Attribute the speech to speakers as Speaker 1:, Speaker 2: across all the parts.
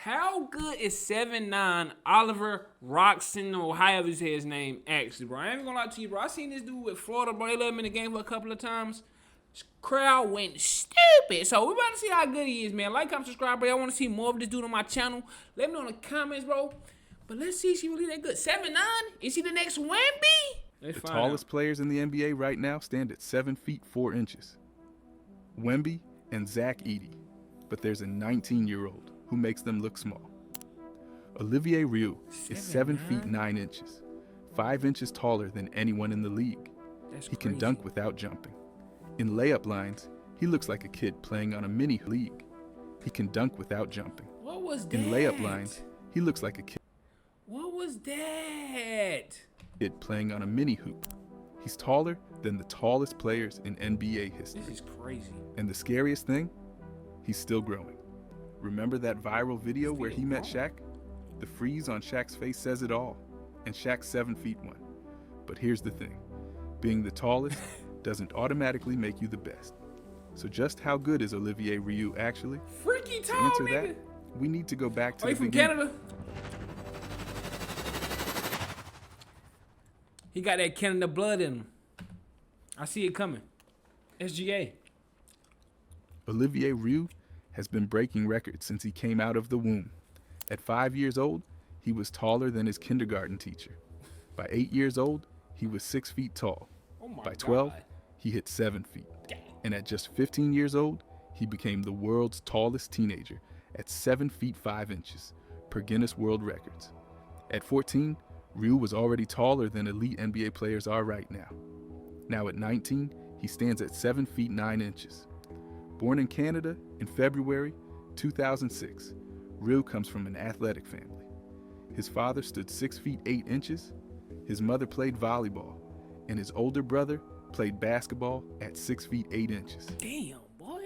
Speaker 1: How good is 7'9" Oliver Roxon or however you say his name actually, bro? I ain't even gonna lie to you, bro. I seen this dude with Florida, bro. They let him in the game for a couple of times. This crowd went stupid. So we about to see how good he is, man. Like, comment, subscribe, bro. I want to see more of this dude on my channel. Let me know in the comments, bro. But let's see if he really that good. 7'9"? Is he the next Wemby?
Speaker 2: The tallest players in the NBA right now stand at 7 feet 4 inches. Wemby and Zach Edey. But there's a 19-year-old who makes them look small. Olivier Rioux is 7 feet 9 inches, 5 inches taller than anyone in the league. He can dunk without jumping. In layup lines, he looks like a kid playing on a mini league. He can dunk without jumping.
Speaker 1: What was that?
Speaker 2: In layup lines, he looks like a kid.
Speaker 1: What was that?
Speaker 2: Kid playing on a mini hoop. He's taller than the tallest players in NBA history.
Speaker 1: This is crazy.
Speaker 2: And the scariest thing, he's still growing. Remember that viral video where he met Shaq? The freeze on Shaq's face says it all, and Shaq's 7 feet 1. But here's the thing, being the tallest doesn't automatically make you the best. So just how good is Olivier Rioux actually?
Speaker 1: Freaky tall,
Speaker 2: to answer
Speaker 1: nigga.
Speaker 2: that, we need to go back to
Speaker 1: the beginning. From Canada? He got that Canada blood in him. I see it coming. SGA.
Speaker 2: Olivier Rioux has been breaking records since he came out of the womb. At 5 years old, he was taller than his kindergarten teacher. By 8 years old, he was 6 feet tall. By 12, he hit 7 feet. And at just 15 years old, he became the world's tallest teenager at 7 feet 5 inches, per Guinness World Records. At 14, Rioux was already taller than elite NBA players are right now. Now at 19, he stands at 7 feet 9 inches. Born in Canada in February 2006, Rioux comes from an athletic family. His father stood 6 feet 8 inches, his mother played volleyball, and his older brother played basketball at 6 feet 8 inches.
Speaker 1: Damn, boy.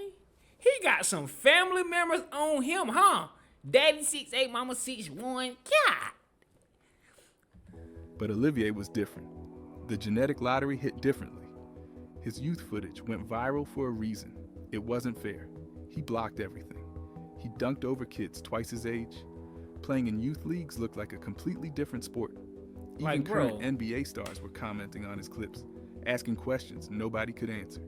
Speaker 1: He got some family members on him, huh? Daddy 6'8", mama 6'1". God.
Speaker 2: But Olivier was different. The genetic lottery hit differently. His youth footage went viral for a reason. It wasn't fair. He blocked everything. He dunked over kids twice his age. Playing in youth leagues looked like a completely different sport. Even current NBA stars were commenting on his clips, asking questions nobody could answer.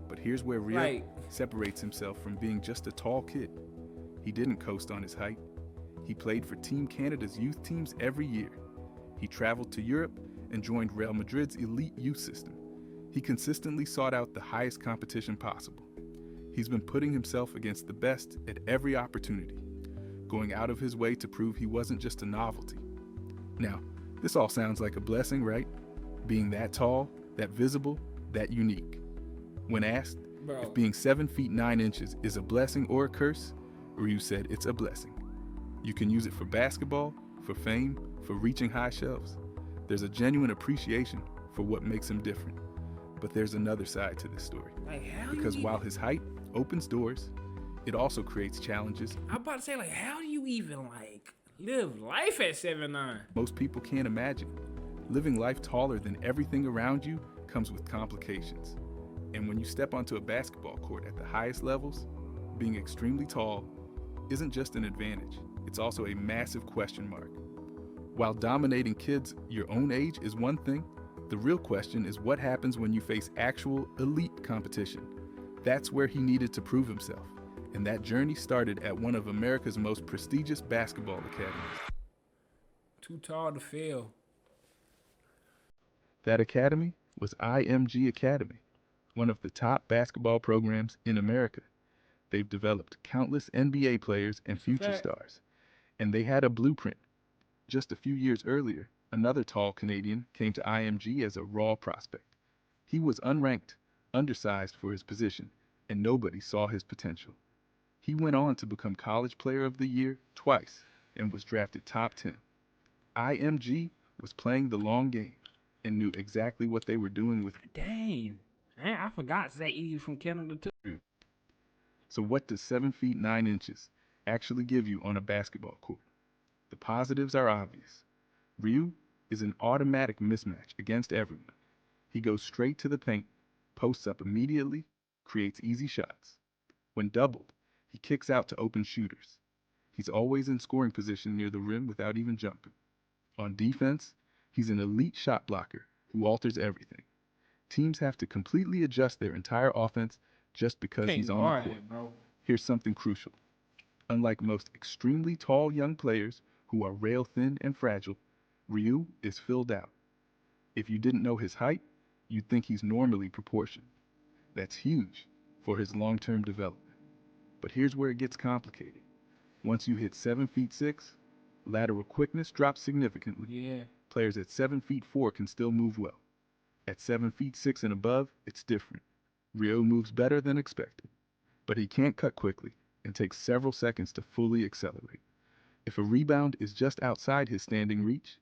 Speaker 2: But here's where Rioux separates himself from being just a tall kid. He didn't coast on his height. He played for Team Canada's youth teams every year. He traveled to Europe and joined Real Madrid's elite youth system. He consistently sought out the highest competition possible. He's been putting himself against the best at every opportunity, going out of his way to prove he wasn't just a novelty. Now, this all sounds like a blessing, right? Being that tall, that visible, that unique. When asked if being 7 feet 9 inches is a blessing or a curse, Rioux said it's a blessing. You can use it for basketball, for fame, for reaching high shelves. There's a genuine appreciation for what makes him different. But there's another side to this story. Because while his height opens doors, it also creates challenges.
Speaker 1: I'm about to say, how do you even, live life at 7'9"?
Speaker 2: Most people can't imagine. Living life taller than everything around you comes with complications. And when you step onto a basketball court at the highest levels, being extremely tall isn't just an advantage, it's also a massive question mark. While dominating kids your own age is one thing, the real question is what happens when you face actual elite competition. That's where he needed to prove himself, and that journey started at one of America's most prestigious basketball academies.
Speaker 1: Too tall to fail.
Speaker 2: That academy was IMG Academy, one of the top basketball programs in America. They've developed countless NBA players and future stars, and they had a blueprint. Just a few years earlier, another tall Canadian came to IMG as a raw prospect. He was unranked, undersized for his position, and nobody saw his potential. He went on to become College Player of the Year twice and was drafted top 10. IMG was playing the long game and knew exactly what they were doing with him.
Speaker 1: Dang, man, I forgot Zach Edey from Canada too.
Speaker 2: So what does 7 feet 9 inches actually give you on a basketball court? The positives are obvious. Rioux is an automatic mismatch against everyone. He goes straight to the paint, posts up immediately, creates easy shots. When doubled, he kicks out to open shooters. He's always in scoring position near the rim without even jumping. On defense, he's an elite shot blocker who alters everything. Teams have to completely adjust their entire offense just because he's
Speaker 1: Can't
Speaker 2: on the
Speaker 1: guard
Speaker 2: court.
Speaker 1: him, bro.
Speaker 2: Here's something crucial. Unlike most extremely tall young players who are rail thin and fragile, Rioux is filled out. If you didn't know his height, you'd think he's normally proportioned. That's huge for his long-term development. But here's where it gets complicated. Once you hit 7 feet 6, lateral quickness drops significantly.
Speaker 1: Yeah.
Speaker 2: Players at 7 feet 4 can still move well. At 7 feet 6 and above, it's different. Rioux moves better than expected, but he can't cut quickly and takes several seconds to fully accelerate. If a rebound is just outside his standing reach,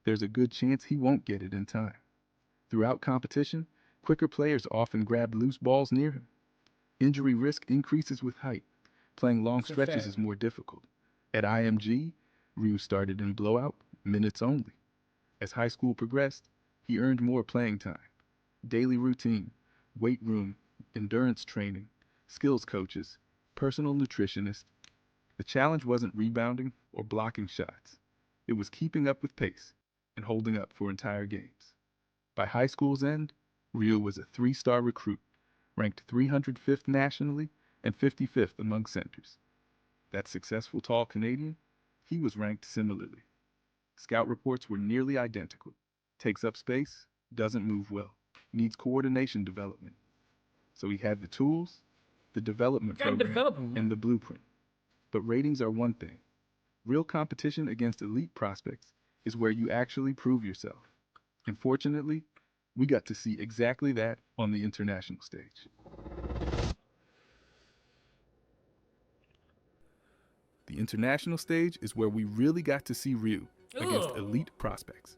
Speaker 2: there's a good chance he won't get it in time. Throughout competition, quicker players often grab loose balls near him. Injury risk increases with height. Playing long
Speaker 1: It's a
Speaker 2: stretches
Speaker 1: fact.
Speaker 2: is more difficult. At IMG, Rioux started in blowout, minutes only. As high school progressed, he earned more playing time. Daily routine, weight room, endurance training, skills coaches, personal nutritionist. The challenge wasn't rebounding or blocking shots. It was keeping up with pace and holding up for entire games. By high school's end, Rioux was a 3-star recruit, ranked 305th nationally and 55th among centers. That successful tall Canadian, he was ranked similarly. Scout reports were nearly identical. Takes up space, doesn't move well, needs coordination development. So he had the tools, the development
Speaker 1: Gotta
Speaker 2: program,
Speaker 1: develop him.
Speaker 2: and the blueprint. But ratings are one thing. Real competition against elite prospects is where you actually prove yourself. And fortunately, we got to see exactly that on the international stage. The international stage is where we really got to see Rioux against
Speaker 1: Ugh.
Speaker 2: elite prospects.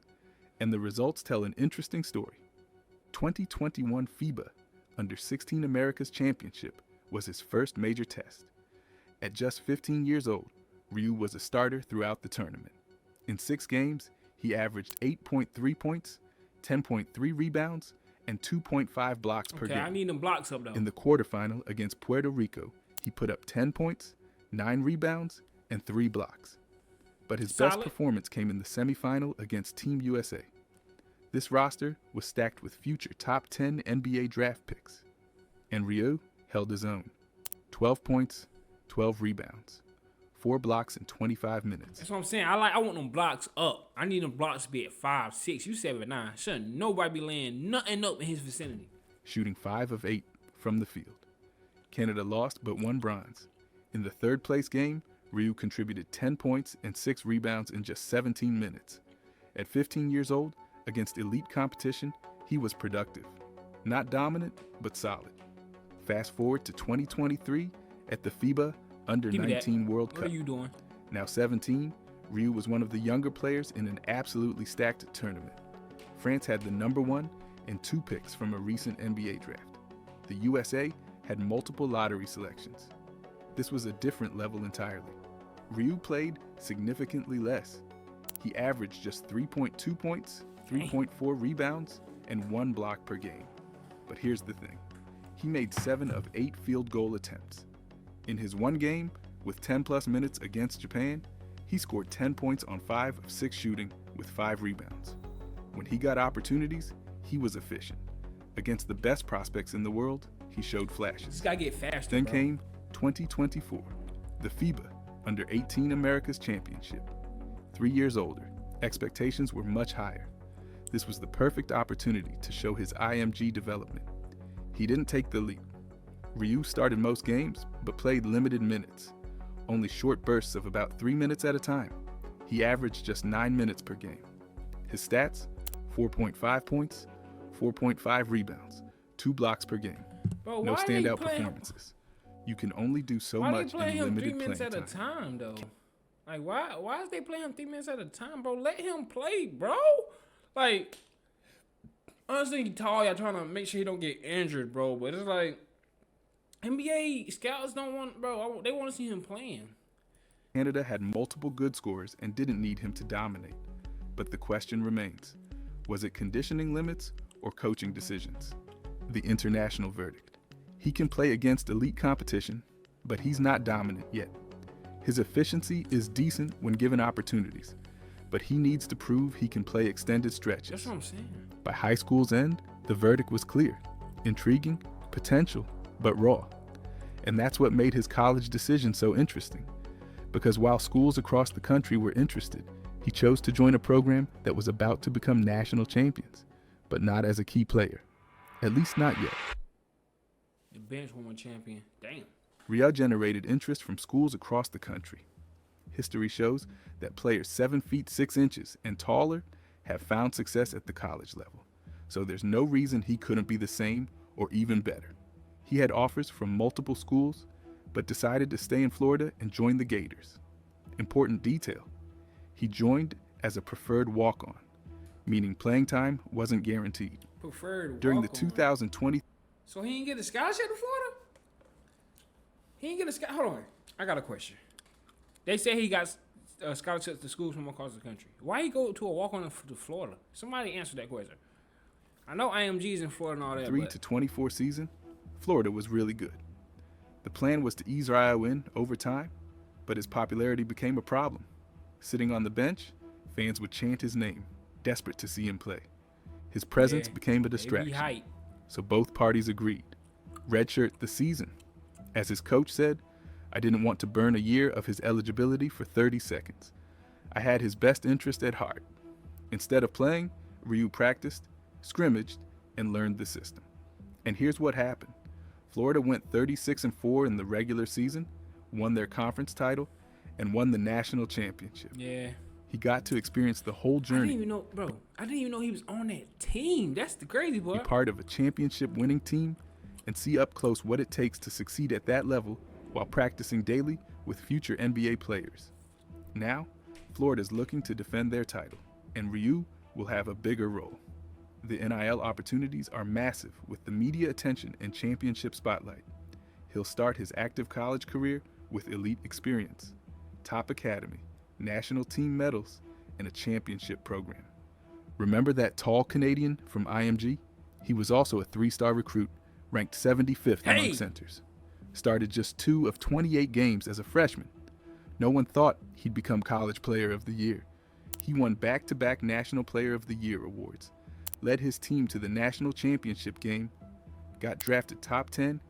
Speaker 2: And the results tell an interesting story. 2021 FIBA Under-16 Americas Championship was his first major test. At just 15 years old, Rioux was a starter throughout the tournament. In 6 games, he averaged 8.3 points, 10.3 rebounds, and 2.5 blocks per
Speaker 1: Okay,
Speaker 2: game.
Speaker 1: I need them blocks up though.
Speaker 2: In the quarterfinal against Puerto Rico, he put up 10 points, 9 rebounds, and 3 blocks. But his best
Speaker 1: Solid.
Speaker 2: performance came in the semifinal against Team USA. This roster was stacked with future top 10 NBA draft picks. And Rioux held his own. 12 points, 12 rebounds, 4 blocks in 25 minutes.
Speaker 1: That's what I'm saying. I want them blocks up. I need them blocks to be at 5, 6. You 7, 9. Shouldn't nobody be laying nothing up in his vicinity.
Speaker 2: Shooting 5 of 8 from the field. Canada lost but won bronze. In the third place game, Rioux contributed 10 points and 6 rebounds in just 17 minutes. At 15 years old, against elite competition, he was productive. Not dominant, but solid. Fast forward to 2023 at the FIBA Under-19 World
Speaker 1: What
Speaker 2: Cup.
Speaker 1: are you doing?
Speaker 2: Now 17, Rioux was one of the younger players in an absolutely stacked tournament. France had the number 1 and 2 picks from a recent NBA draft. The USA had multiple lottery selections. This was a different level entirely. Rioux played significantly less. He averaged just 3.2 points, 3.4 rebounds, and 1 block per game. But here's the thing. He made 7 of 8 field goal attempts. In his one game, with 10-plus minutes against Japan, he scored 10 points on 5 of 6 shooting with 5 rebounds. When he got opportunities, he was efficient. Against the best prospects in the world, he showed flashes.
Speaker 1: This guy get faster,
Speaker 2: Then
Speaker 1: bro.
Speaker 2: came 2024, the FIBA Under-18 Americas Championship. 3 years older, expectations were much higher. This was the perfect opportunity to show his IMG development. He didn't take the leap. Rioux started most games, but played limited minutes, only short bursts of about 3 minutes at a time. He averaged just 9 minutes per game. His stats, 4.5 points, 4.5 rebounds, 2 blocks per game.
Speaker 1: Bro,
Speaker 2: No
Speaker 1: why they
Speaker 2: standout
Speaker 1: playing-
Speaker 2: performances. You can only do so
Speaker 1: Why
Speaker 2: much
Speaker 1: they playing
Speaker 2: in
Speaker 1: him 3
Speaker 2: limited
Speaker 1: minutes
Speaker 2: playing
Speaker 1: at a
Speaker 2: time.
Speaker 1: time though? Like why is they playing him 3 minutes at a time, bro? Let him play, bro. Like honestly, he tall. Y'all trying to make sure he don't get injured, bro. But it's like NBA scouts don't want, bro. They want to see him playing.
Speaker 2: Canada had multiple good scores and didn't need him to dominate. But the question remains, was it conditioning limits or coaching decisions? The international verdict. He can play against elite competition, but he's not dominant yet. His efficiency is decent when given opportunities, but he needs to prove he can play extended stretches.
Speaker 1: That's what I'm saying.
Speaker 2: By high school's end, the verdict was clear. Intriguing, potential, but raw. And that's what made his college decision so interesting. Because while schools across the country were interested, he chose to join a program that was about to become national champions, but not as a key player. At least not yet.
Speaker 1: The bench won champion. Damn.
Speaker 2: Rioux generated interest from schools across the country. History shows that players 7 feet 6 inches and taller have found success at the college level, so there's no reason he couldn't be the same or even better. He had offers from multiple schools, but decided to stay in Florida and join the Gators. Important detail, he joined as a preferred walk-on, meaning playing time wasn't guaranteed.
Speaker 1: Preferred
Speaker 2: During the
Speaker 1: walk-on.
Speaker 2: 2020
Speaker 1: So he didn't get a scholarship to Florida? He didn't get a scholarship? Hold on. I got a question. They say he got scholarships to schools from across the country. Why he go to a walk-on to Florida? Somebody answer that question. I know IMG's in Florida and all that,
Speaker 2: 3
Speaker 1: but
Speaker 2: to 24 season, Florida was really good. The plan was to ease Rioux in over time, but his popularity became a problem. Sitting on the bench, fans would chant his name, desperate to see him play. His presence became a
Speaker 1: they be
Speaker 2: distraction,
Speaker 1: hype.
Speaker 2: so both parties agreed. Redshirt the season. As his coach said, I didn't want to burn a year of his eligibility for 30 seconds. I had his best interest at heart. Instead of playing, Rioux practiced, scrimmaged, and learned the system. And here's what happened. Florida went 36-4 in the regular season, won their conference title, and won the national championship.
Speaker 1: Yeah.
Speaker 2: He got to experience the whole
Speaker 1: I didn't
Speaker 2: journey,
Speaker 1: even know, bro. I didn't even know he was on that team. That's the crazy
Speaker 2: be
Speaker 1: part.
Speaker 2: part of a championship winning team, and see up close what it takes to succeed at that level while practicing daily with future NBA players. Now, Florida's looking to defend their title, and Rioux will have a bigger role. The NIL opportunities are massive with the media attention and championship spotlight. He'll start his active college career with elite experience, top academy, national team medals, and a championship program. Remember that tall Canadian from IMG? He was also a 3-star recruit, ranked 75th among centers. Started just 2 of 28 games as a freshman. No one thought he'd become College Player of the Year. He won back-to-back National Player of the Year awards, led his team to the national championship game, got drafted top 10,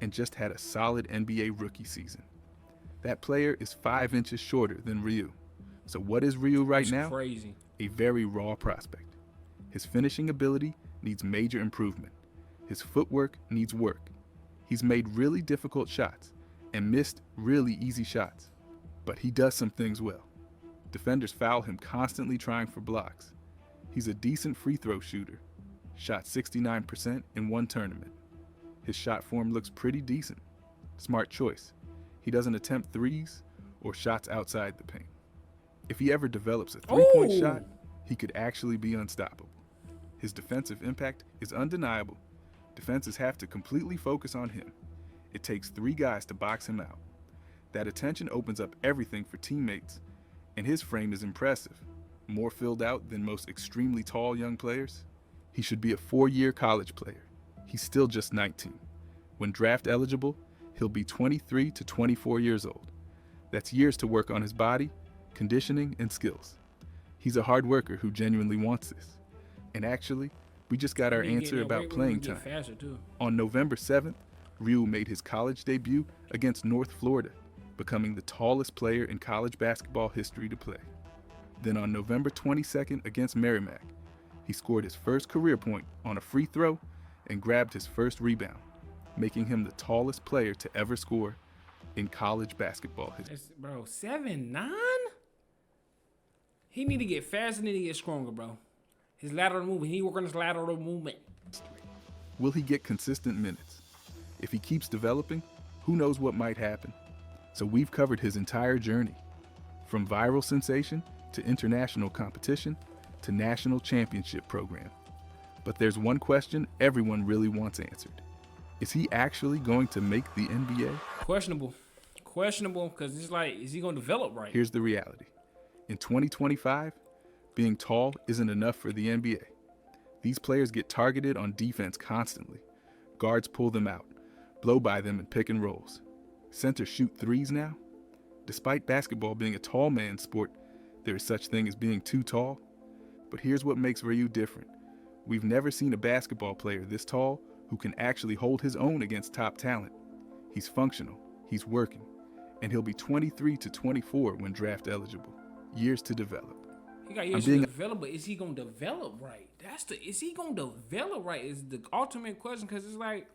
Speaker 2: and just had a solid NBA rookie season. That player is 5 inches shorter than Rioux. So what is Rioux right now?
Speaker 1: Crazy.
Speaker 2: A very raw prospect. His finishing ability needs major improvement. His footwork needs work. He's made really difficult shots and missed really easy shots. But he does some things well. Defenders foul him constantly trying for blocks. He's a decent free throw shooter. Shot 69% in one tournament. His shot form looks pretty decent. Smart choice. He doesn't attempt threes or shots outside the paint. If he ever develops a three-point shot, he could actually be unstoppable. His defensive impact is undeniable. Defenses have to completely focus on him. It takes 3 guys to box him out. That attention opens up everything for teammates, and his frame is impressive. More filled out than most extremely tall young players. He should be a 4-year college player. He's still just 19. When draft eligible, he'll be 23 to 24 years old. That's years to work on his body, conditioning, and skills. He's a hard worker who genuinely wants this. And actually, we just got our answer about playing time. On November 7th, Rioux made his college debut against North Florida, becoming the tallest player in college basketball history to play. Then on November 22nd against Merrimack, he scored his first career point on a free throw and grabbed his first rebound, making him the tallest player to ever score in college basketball history.
Speaker 1: Bro, 7'9"? He need to get faster and he need to get stronger, bro. His lateral movement, he work on his lateral movement.
Speaker 2: Will he get consistent minutes? If he keeps developing, who knows what might happen? So we've covered his entire journey, from viral sensation to international competition to national championship program. But there's one question everyone really wants answered. Is he actually going to make the NBA?
Speaker 1: Questionable, because it's like, is he going to develop right?
Speaker 2: Here's the reality. In 2025, being tall isn't enough for the NBA. These players get targeted on defense constantly. Guards pull them out, blow by them in pick and rolls. Centers shoot threes now. Despite basketball being a tall man's sport, there is such thing as being too tall. But here's what makes Rioux different. We've never seen a basketball player this tall who can actually hold his own against top talent. He's functional, he's working, and he'll be 23 to 24 when draft eligible. Years to develop.
Speaker 1: He got years to develop, but is he gonna develop right? Is he gonna develop right? Is the ultimate question, because it's like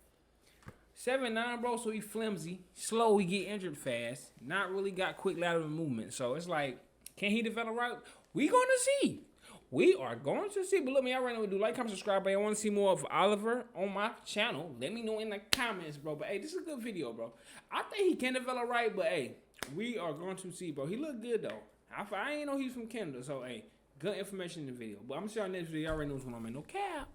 Speaker 1: 7'9", bro. So he flimsy, slow. He get injured fast. Not really got quick lateral movement. So it's like, can he develop right? We gonna see. We are going to see. But look, man, y'all already know what to do. Like, comment, subscribe. But I want to see more of Oliver on my channel. Let me know in the comments, bro. But hey, this is a good video, bro. I think he can develop right. But hey, we are going to see, bro. He look good though. I ain't know he's from Canada. So hey, good information in the video. But I'm gonna see y'all next video. Y'all already know what's going on, man. No cap.